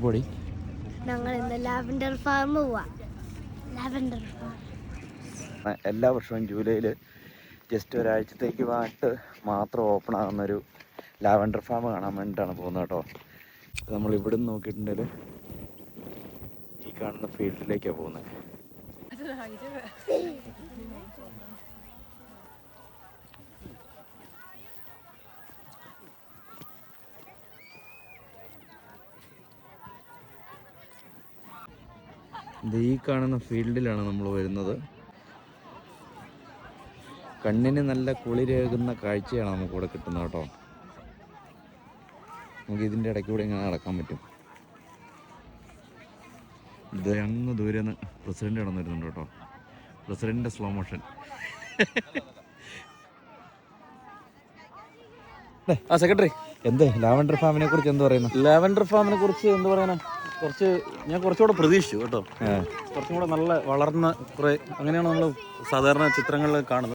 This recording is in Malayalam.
പൊടി ഞങ്ങൾ ഇന്ന് ലാവൻഡർ ഫാം പോവാം. ലാവൻഡർ ഫാം എല്ലാ വർഷവും ജൂലൈയിൽ ജസ്റ്റ് ഒരാഴ്ചത്തേക്ക് മാത്രം ഓപ്പൺ ആകുന്നൊരു ലാവൻഡർ ഫാം കാണാൻ വേണ്ടിയിട്ടാണ് പോകുന്നത് കേട്ടോ. നമ്മൾ ഇവിടെ നിന്ന് നോക്കിയിട്ടുണ്ടെങ്കിൽ ഈ കാണുന്ന ഫീൽഡിലേക്കാണ് പോകുന്നത്. ഈ കാണുന്ന ഫീൽഡിലാണ് നമ്മൾ വരുന്നത്. കണ്ണിന് നല്ല കുളിരേകുന്ന കാഴ്ചയാണ് നമുക്കിവിടെ കിട്ടുന്നത് കേട്ടോ. നമുക്ക് ഇതിൻ്റെ ഇടയ്ക്കൂടെ ഇങ്ങനെ നടക്കാൻ പറ്റും. ഇത് അങ്ങ് ദൂരെ നിന്ന് പ്രസിഡന്റ് കടന്നു വരുന്നുണ്ട് കേട്ടോ. പ്രസിഡന്റിന്റെ സ്ലോ മോഷൻ. സെക്രട്ടറി, എന്ത് ലാവൻഡർ ഫാമിനെ കുറിച്ച് എന്ത് പറയുന്നു? ലാവൻഡർ ഫാമിനെ കുറിച്ച് എന്ത് പറയാനാ, ഞാൻ കുറച്ചുകൂടെ പ്രതീക്ഷിച്ചു കേട്ടോ. കുറച്ചും കൂടെ നല്ല വളർന്ന കുറെ, അങ്ങനെയാണ് നമ്മൾ സാധാരണ ചിത്രങ്ങളിൽ കാണുന്നത്.